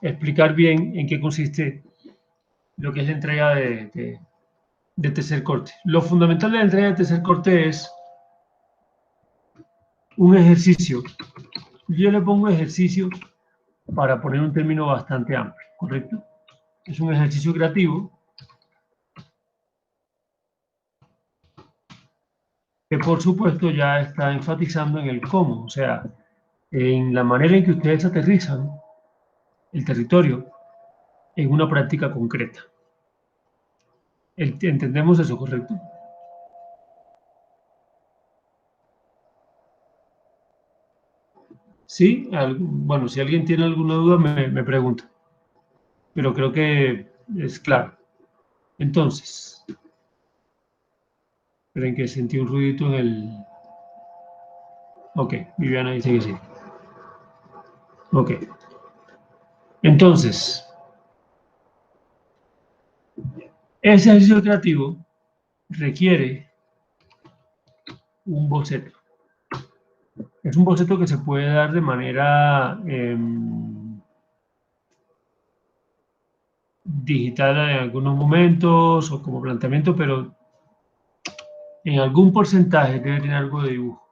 explicar bien en qué consiste lo que es la entrega de tercer corte. Lo fundamental de la entrega de tercer corte es un ejercicio. Yo le pongo ejercicio para poner un término bastante amplio, ¿correcto? Es un ejercicio creativo que por supuesto ya está enfatizando en el cómo, o sea, en la manera en que ustedes aterrizan el territorio en una práctica concreta. ¿Entendemos eso, correcto? Sí, bueno, si alguien tiene alguna duda me pregunta, pero creo que es claro. Entonces, esperen que sentí un ruidito en el... Ok, Viviana dice que sí. Ok. Entonces, ese ejercicio creativo requiere un boceto. Es un boceto que se puede dar de manera digital en algunos momentos o como planteamiento, pero en algún porcentaje debe tener algo de dibujo.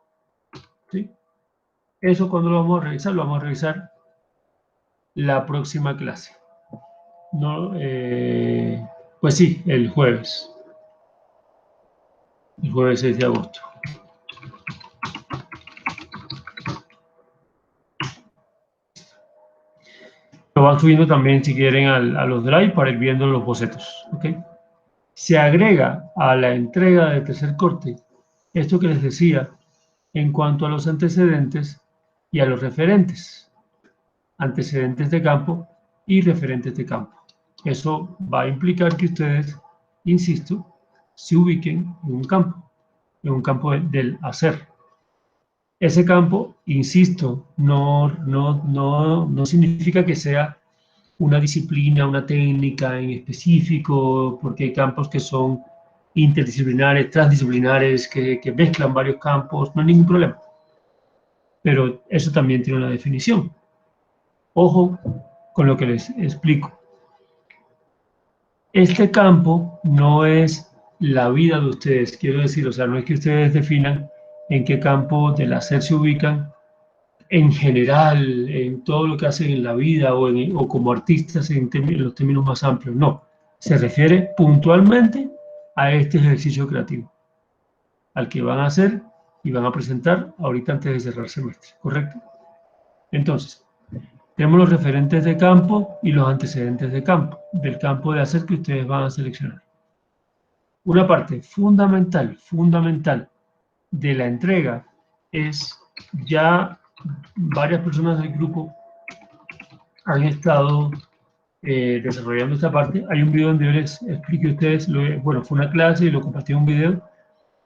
¿Sí? Eso cuando lo vamos a revisar, lo vamos a revisar la próxima clase. No, pues sí, el jueves 6 de agosto. Lo van subiendo también si quieren a los drive para ir viendo los bocetos. ¿Okay? Se agrega a la entrega de tercer corte esto que les decía en cuanto a los antecedentes y a los referentes. Antecedentes de campo y referentes de campo. Eso va a implicar que ustedes, insisto, se ubiquen en un campo del hacer. Ese campo, insisto, no significa que sea una disciplina, una técnica en específico, porque hay campos que son interdisciplinares, transdisciplinares, que mezclan varios campos, no hay ningún problema. Pero eso también tiene una definición. Ojo con lo que les explico. Este campo no es la vida de ustedes, quiero decir, o sea, no es que ustedes definan en qué campo del hacer se ubican en general, en todo lo que hacen en la vida o como artistas en los términos más amplios, no. Se refiere puntualmente a este ejercicio creativo, al que van a hacer y van a presentar ahorita antes de cerrar el semestre, ¿correcto? Entonces, tenemos los referentes de campo y los antecedentes de campo, del campo de hacer que ustedes van a seleccionar. Una parte fundamental de la entrega es ya varias personas del grupo han estado desarrollando esta parte. Hay un video donde yo les expliqué a ustedes, bueno, fue una clase y lo compartí en un video.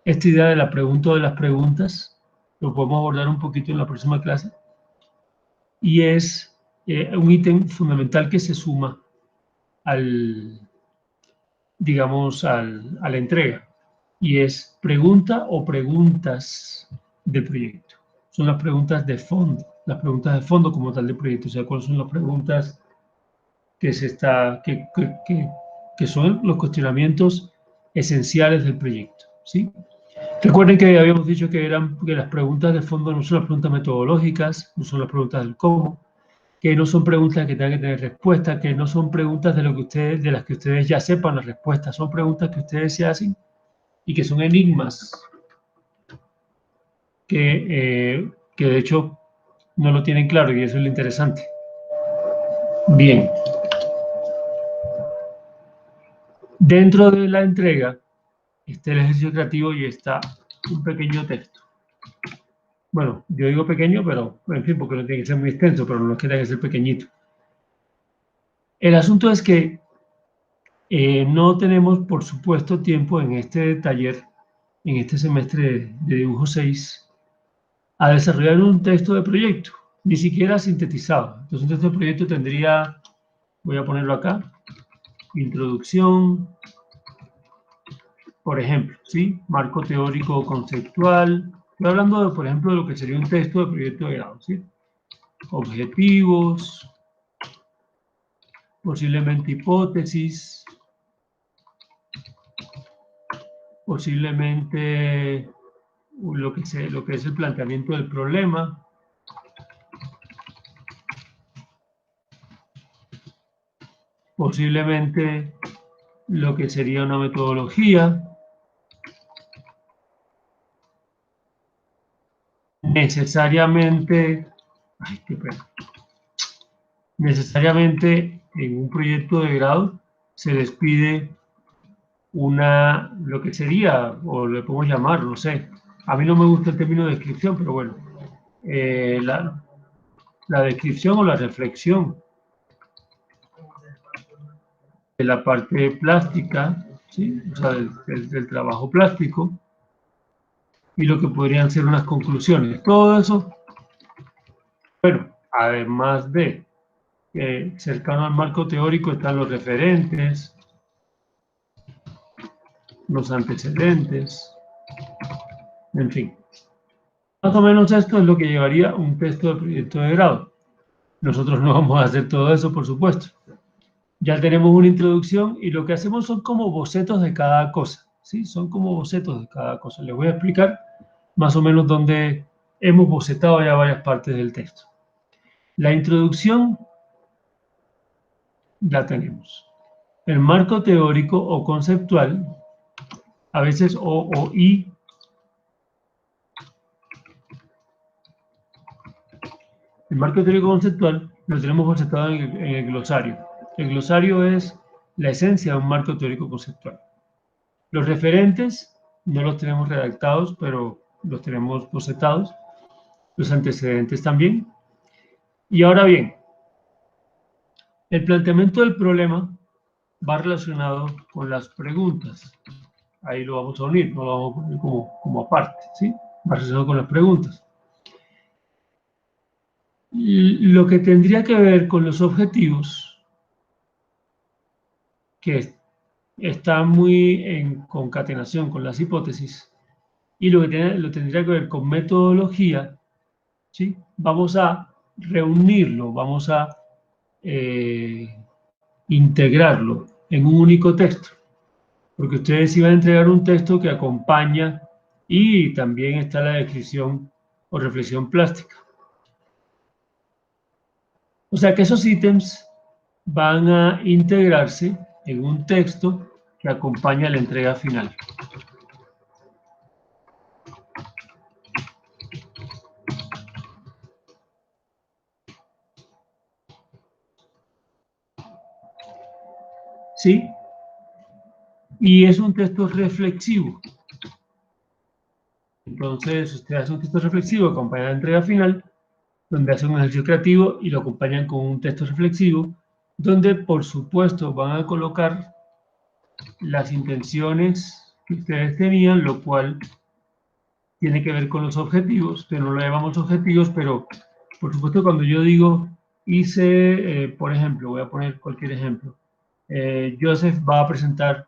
Esta idea de la pregunta o de las preguntas lo podemos abordar un poquito en la próxima clase. Y es un ítem fundamental que se suma digamos, a la entrega. Y es pregunta o preguntas del proyecto. Son las preguntas de fondo, como tal del proyecto. O sea, cuáles son las preguntas que son los cuestionamientos esenciales del proyecto. ¿Sí? Recuerden que habíamos dicho que las preguntas de fondo no son las preguntas metodológicas, no son las preguntas del cómo, que no son preguntas que tengan que tener respuesta, que no son preguntas de las que ustedes ya sepan la respuesta, son preguntas que ustedes se hacen y que son enigmas que de hecho no lo tienen claro y eso es lo interesante. Bien. Dentro de la entrega está el ejercicio creativo y está un pequeño texto. Bueno, yo digo pequeño, pero en fin, porque no tiene que ser muy extenso, pero no tiene que ser pequeñito. El asunto es que no tenemos, por supuesto, tiempo en este taller, en este semestre de dibujo 6, a desarrollar un texto de proyecto, ni siquiera sintetizado. Entonces, un texto de proyecto tendría, voy a ponerlo acá, introducción, por ejemplo, ¿sí? Marco teórico conceptual. Estoy hablando, por ejemplo, de lo que sería un texto de proyecto de grado, ¿sí? Objetivos, posiblemente hipótesis, posiblemente lo que es el planteamiento del problema, posiblemente lo que sería una metodología, necesariamente en un proyecto de grado se les pide lo que sería, o le podemos llamar, no sé, a mí no me gusta el término de descripción, pero bueno, la descripción o la reflexión de la parte plástica, ¿sí? O sea, del trabajo plástico, y lo que podrían ser unas conclusiones. Todo eso, bueno, además de cercano al marco teórico están los referentes, los antecedentes, en fin. Más o menos esto es lo que llevaría un texto de proyecto de grado. Nosotros no vamos a hacer todo eso, por supuesto. Ya tenemos una introducción y lo que hacemos son como bocetos de cada cosa, ¿sí? Son como bocetos de cada cosa. Les voy a explicar más o menos dónde hemos bocetado ya varias partes del texto. La introducción la tenemos. El marco teórico o conceptual, a veces o y. El marco teórico conceptual lo tenemos bocetado en el glosario. El glosario es la esencia de un marco teórico conceptual. Los referentes no los tenemos redactados, pero los tenemos bocetados. Los antecedentes también. Y ahora bien, el planteamiento del problema va relacionado con las preguntas. Ahí lo vamos a unir, no lo vamos a poner como aparte, ¿sí? Va relacionado con las preguntas. Lo que tendría que ver con los objetivos, que está muy en concatenación con las hipótesis, y lo tendría que ver con metodología, ¿sí? Vamos a reunirlo, vamos a integrarlo en un único texto, porque ustedes iban a entregar un texto que acompaña y también está la descripción o reflexión plástica. O sea que esos ítems van a integrarse en un texto que acompaña la entrega final. ¿Sí? Y es un texto reflexivo. Entonces, usted hace un texto reflexivo que acompaña la entrega final, donde hace un ejercicio creativo y lo acompañan con un texto reflexivo, donde, por supuesto, van a colocar las intenciones que ustedes tenían, lo cual tiene que ver con los objetivos, que no lo llamamos objetivos, pero, por supuesto, cuando yo digo hice, por ejemplo, voy a poner cualquier ejemplo, Joseph va a presentar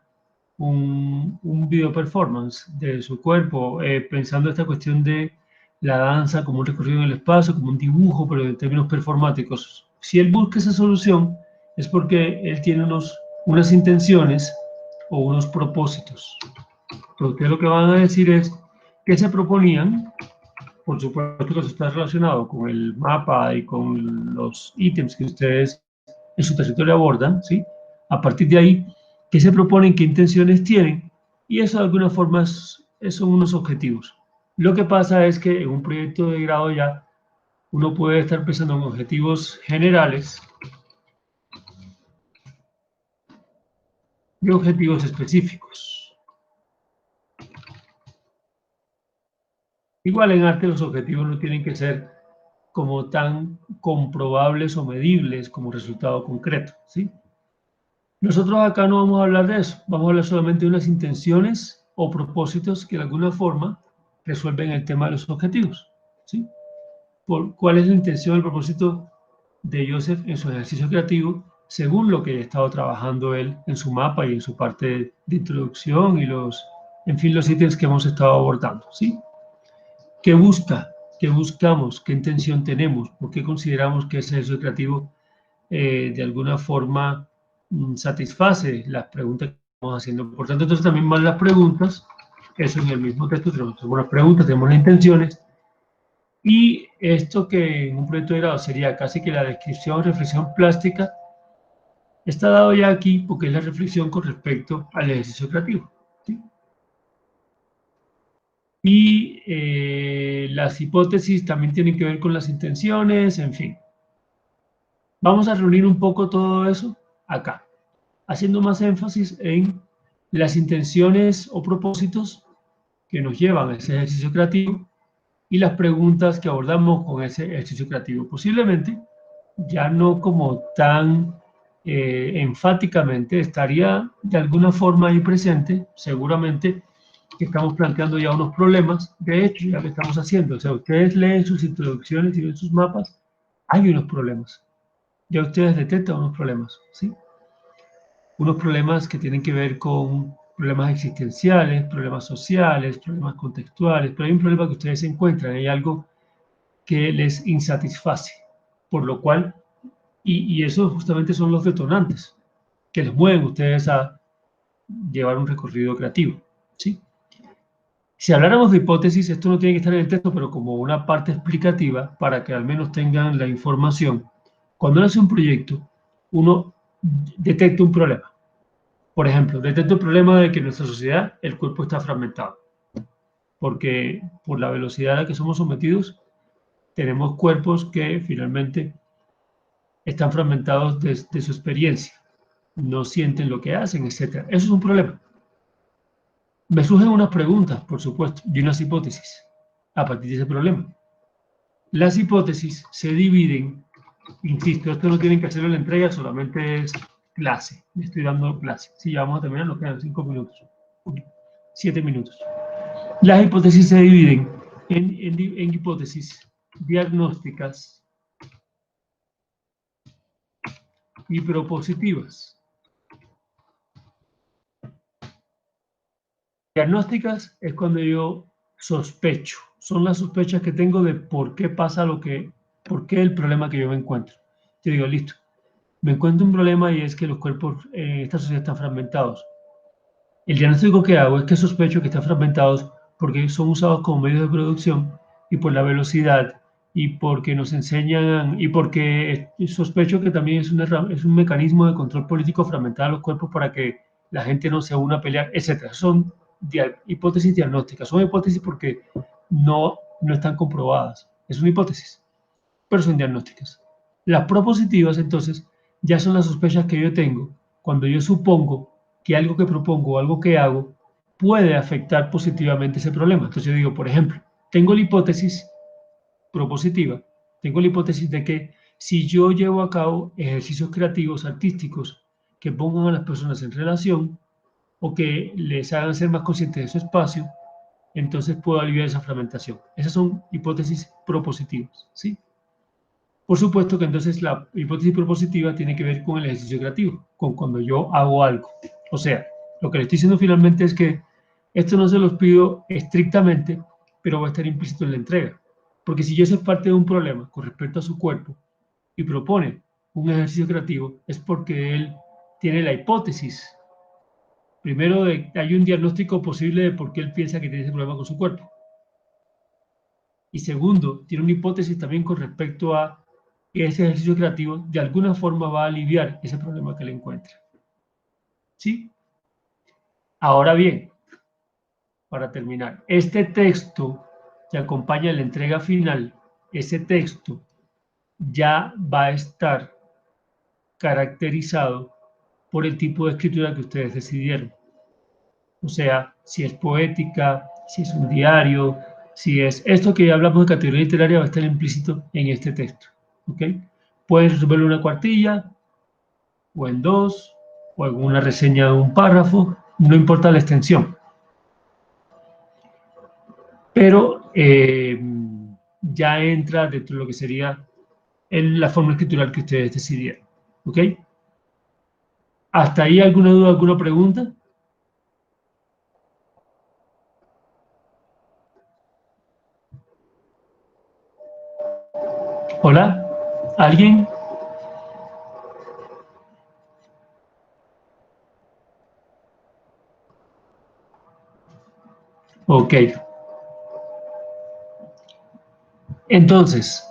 un video performance de su cuerpo, pensando esta cuestión de la danza como un recorrido en el espacio, como un dibujo, pero en términos performáticos. Si él busca esa solución, es porque él tiene unas intenciones o unos propósitos. Pero ustedes lo que van a decir es que se proponían, por supuesto que eso está relacionado con el mapa y con los ítems que ustedes en su territorio abordan, ¿sí? A partir de ahí, ¿qué se proponen? ¿Qué intenciones tienen? Y eso de alguna forma son unos objetivos. Lo que pasa es que en un proyecto de grado ya uno puede estar pensando en objetivos generales y objetivos específicos. Igual en arte los objetivos no tienen que ser como tan comprobables o medibles como resultado concreto, ¿sí? Nosotros acá no vamos a hablar de eso, vamos a hablar solamente de unas intenciones o propósitos que de alguna forma resuelven el tema de los objetivos, ¿sí? ¿Cuál es la intención, el propósito de Joseph en su ejercicio creativo, según lo que ha estado trabajando él en su mapa y en su parte de introducción y en fin, los ítems que hemos estado abordando, ¿sí? ¿Qué busca? ¿Qué buscamos? ¿Qué intención tenemos? ¿Por qué consideramos que ese ejercicio creativo de alguna forma satisface las preguntas que estamos haciendo. Por tanto, entonces también van las preguntas, eso en el mismo texto tenemos las preguntas, tenemos las intenciones, y esto que en un proyecto de grado sería casi que la descripción, reflexión plástica, está dado ya aquí porque es la reflexión con respecto al ejercicio creativo, ¿sí? Y las hipótesis también tienen que ver con las intenciones, en fin. Vamos a reunir un poco todo eso acá, haciendo más énfasis en las intenciones o propósitos que nos llevan a ese ejercicio creativo y las preguntas que abordamos con ese ejercicio creativo. Posiblemente, ya no como tan enfáticamente, estaría de alguna forma ahí presente, seguramente que estamos planteando ya unos problemas, de hecho ya lo estamos haciendo, o sea, ustedes leen sus introducciones y ven sus mapas, hay unos problemas, ya ustedes detectan unos problemas, ¿sí? Unos problemas que tienen que ver con problemas existenciales, problemas sociales, problemas contextuales, pero hay un problema que ustedes encuentran, hay algo que les insatisface, por lo cual, y eso justamente son los detonantes que los mueven ustedes a llevar un recorrido creativo, ¿sí? Si habláramos de hipótesis, esto no tiene que estar en el texto, pero como una parte explicativa para que al menos tengan la información. Cuando uno hace un proyecto, uno detecta un problema. Por ejemplo, detecta el problema de que en nuestra sociedad el cuerpo está fragmentado, porque por la velocidad a la que somos sometidos, tenemos cuerpos que finalmente están fragmentados de su experiencia, no sienten lo que hacen, etc. Eso es un problema. Me surgen unas preguntas, por supuesto, y unas hipótesis a partir de ese problema. Las hipótesis se dividen, insisto, esto no tienen que hacerlo en la entrega, solamente es clase. Le estoy dando clase. Si ya vamos a terminar, nos quedan 5 minutos, 7 minutos. Las hipótesis se dividen en hipótesis diagnósticas y propositivas. Diagnósticas es cuando yo sospecho, son las sospechas que tengo de por qué pasa por qué el problema que yo me encuentro. Yo digo, listo, me encuentro un problema y es que los cuerpos en esta sociedad están fragmentados. El diagnóstico que hago es que sospecho que están fragmentados porque son usados como medios de producción y por la velocidad y porque nos enseñan y porque sospecho que también es un mecanismo de control político fragmentar los cuerpos para que la gente no se una a pelear, etc. Son hipótesis diagnósticas, son hipótesis porque no están comprobadas. Es una hipótesis, pero son diagnósticas. Las propositivas, entonces, ya son las sospechas que yo tengo cuando yo supongo que algo que propongo o algo que hago puede afectar positivamente ese problema. Entonces yo digo, por ejemplo, tengo la hipótesis propositiva, tengo la hipótesis de que si yo llevo a cabo ejercicios creativos, artísticos, que pongan a las personas en relación o que les hagan ser más conscientes de su espacio, entonces puedo aliviar esa fragmentación. Esas son hipótesis propositivas, ¿sí? Por supuesto que entonces la hipótesis propositiva tiene que ver con el ejercicio creativo, con cuando yo hago algo. O sea, lo que le estoy diciendo finalmente es que esto no se los pido estrictamente, pero va a estar implícito en la entrega. Porque si yo soy parte de un problema con respecto a su cuerpo y propone un ejercicio creativo, es porque él tiene la hipótesis. Primero, hay un diagnóstico posible de por qué él piensa que tiene ese problema con su cuerpo. Y segundo, tiene una hipótesis también con respecto a que ese ejercicio creativo de alguna forma va a aliviar ese problema que le encuentra. ¿Sí? Ahora bien, para terminar, este texto que acompaña la entrega final, ese texto ya va a estar caracterizado por el tipo de escritura que ustedes decidieron. O sea, si es poética, si es un diario, si es esto que hablamos de categoría literaria va a estar implícito en este texto. ¿Ok? Pueden resolverlo en una cuartilla, o en dos, o en una reseña de un párrafo, no importa la extensión. Pero ya entra dentro de lo que sería la forma escritural que ustedes decidieron. ¿Ok? ¿Hasta ahí alguna duda, alguna pregunta? ¿Hola? ¿Alguien? Ok. Entonces,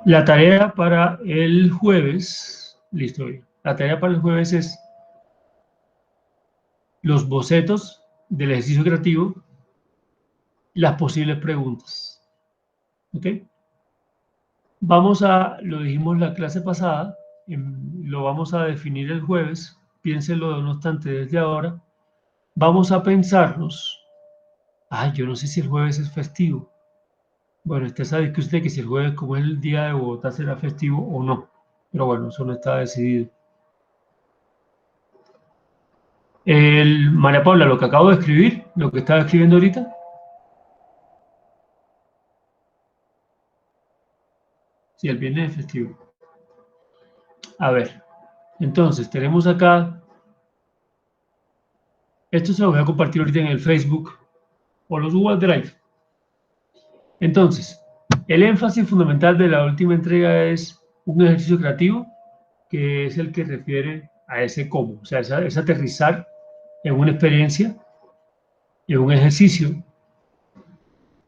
la tarea para el jueves, listo. La tarea para el jueves es los bocetos del ejercicio creativo, las posibles preguntas. ¿Ok? Lo dijimos la clase pasada, lo vamos a definir el jueves, piénselo no obstante desde ahora. Vamos a pensarnos, yo no sé si el jueves es festivo. Bueno, usted sabe que usted que si el jueves, como es el día de Bogotá, será festivo o no. Pero bueno, eso no está decidido. María Paula, lo que acabo de escribir, lo que estaba escribiendo ahorita, si el viernes es festivo. A ver, entonces tenemos acá, esto se lo voy a compartir ahorita en el Facebook o los Google Drive. Entonces, el énfasis fundamental de la última entrega es un ejercicio creativo, que es el que refiere a ese cómo, o sea, es aterrizar en una experiencia, en un ejercicio,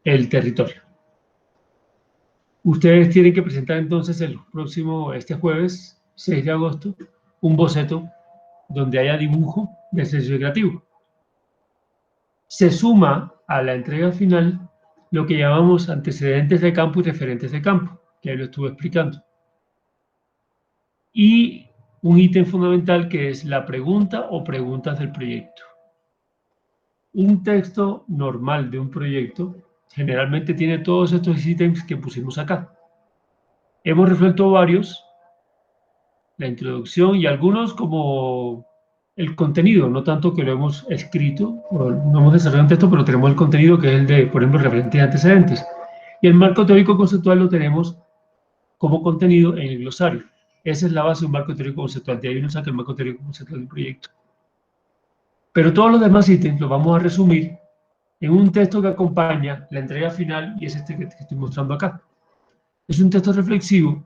el territorio. Ustedes tienen que presentar entonces este jueves 6 de agosto, un boceto donde haya dibujo de ejercicio creativo. Se suma a la entrega final lo que llamamos antecedentes de campo y referentes de campo, que ahí lo estuve explicando. Y un ítem fundamental que es la pregunta o preguntas del proyecto. Un texto normal de un proyecto generalmente tiene todos estos ítems que pusimos acá. Hemos resuelto varios, la introducción y algunos como el contenido, no tanto que lo hemos escrito, o no hemos desarrollado un texto, pero tenemos el contenido que es el de, por ejemplo, referentes y antecedentes. Y el marco teórico conceptual lo tenemos como contenido en el glosario. Esa es la base de un marco teórico conceptual. De ahí uno saca el marco teórico conceptual del proyecto. Pero todos los demás ítems los vamos a resumir en un texto que acompaña la entrega final y es este que estoy mostrando acá. Es un texto reflexivo,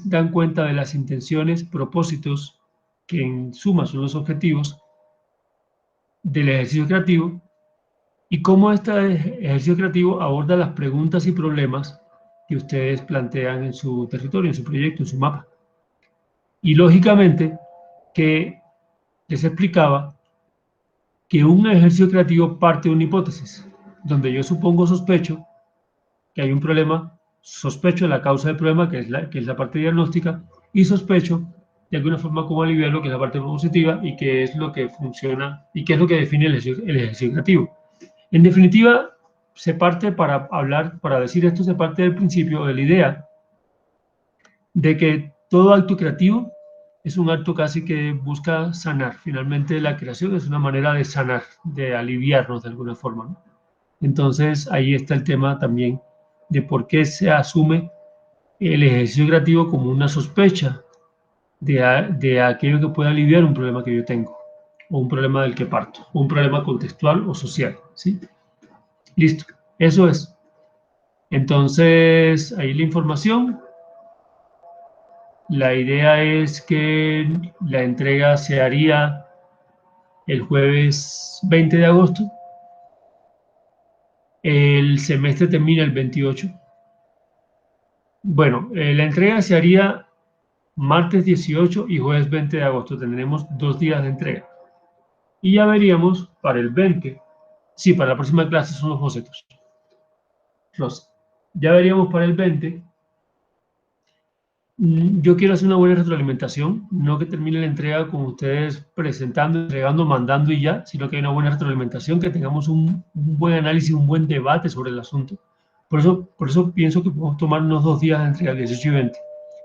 dan cuenta de las intenciones, propósitos, que en suma son los objetivos del ejercicio creativo y cómo este ejercicio creativo aborda las preguntas y problemas que ustedes plantean en su territorio, en su proyecto, en su mapa. Y lógicamente que les explicaba que un ejercicio creativo parte de una hipótesis, donde yo sospecho que hay un problema, sospecho de la causa del problema, que es la parte diagnóstica, y sospecho de alguna forma cómo aliviarlo, que es la parte propositiva, y que es lo que funciona, y que es lo que define el ejercicio creativo. En definitiva, para decir esto, se parte del principio, de la idea de que todo acto creativo es un acto casi que busca sanar. Finalmente, la creación es una manera de sanar, de aliviarnos de alguna forma, ¿no? Entonces, ahí está el tema también de por qué se asume el ejercicio creativo como una sospecha de aquello que puede aliviar un problema que yo tengo, o un problema del que parto, o un problema contextual o social, ¿sí? Listo, eso es. Entonces, ahí la información. La idea es que la entrega se haría el jueves 20 de agosto. El semestre termina el 28. Bueno, la entrega se haría martes 18 y jueves 20 de agosto. Tendremos 2 días de entrega. Y ya veríamos para el 20. Sí, para la próxima clase son los bocetos. Ya veríamos para el 20. Yo quiero hacer una buena retroalimentación, no que termine la entrega con ustedes presentando, entregando, mandando y ya, sino que hay una buena retroalimentación, que tengamos un buen análisis, un buen debate sobre el asunto. Por eso pienso que podemos tomar unos 2 días de entrega, el 18 y 20.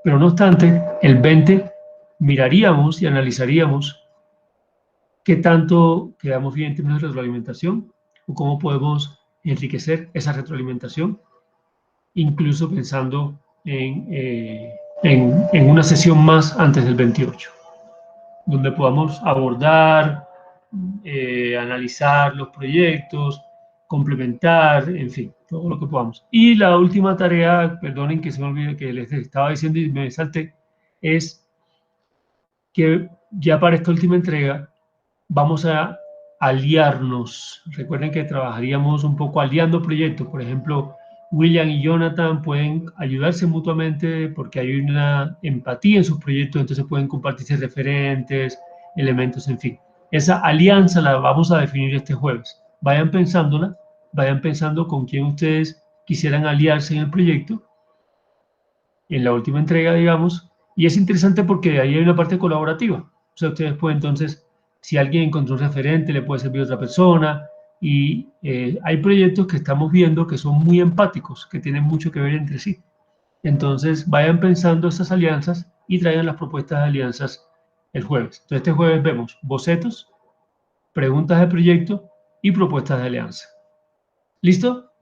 Pero no obstante, el 20 miraríamos y analizaríamos qué tanto quedamos bien en términos de retroalimentación o cómo podemos enriquecer esa retroalimentación, incluso pensando en una sesión más antes del 28, donde podamos abordar, analizar los proyectos, complementar, en fin, todo lo que podamos. Y la última tarea, perdonen que se me olvide que les estaba diciendo y me salté, es que ya para esta última entrega vamos a aliarnos. Recuerden que trabajaríamos un poco aliando proyectos. Por ejemplo, William y Jonathan pueden ayudarse mutuamente porque hay una empatía en sus proyectos, entonces pueden compartirse referentes, elementos, en fin. Esa alianza la vamos a definir este jueves. Vayan pensándola, vayan pensando con quién ustedes quisieran aliarse en el proyecto, en la última entrega, digamos, y es interesante porque ahí hay una parte colaborativa. O sea, ustedes pueden entonces, si alguien encontró un referente, le puede servir a otra persona, y hay proyectos que estamos viendo que son muy empáticos, que tienen mucho que ver entre sí. Entonces, vayan pensando estas alianzas y traigan las propuestas de alianzas el jueves. Entonces, este jueves vemos bocetos, preguntas de proyecto y propuestas de alianza. ¿Listo?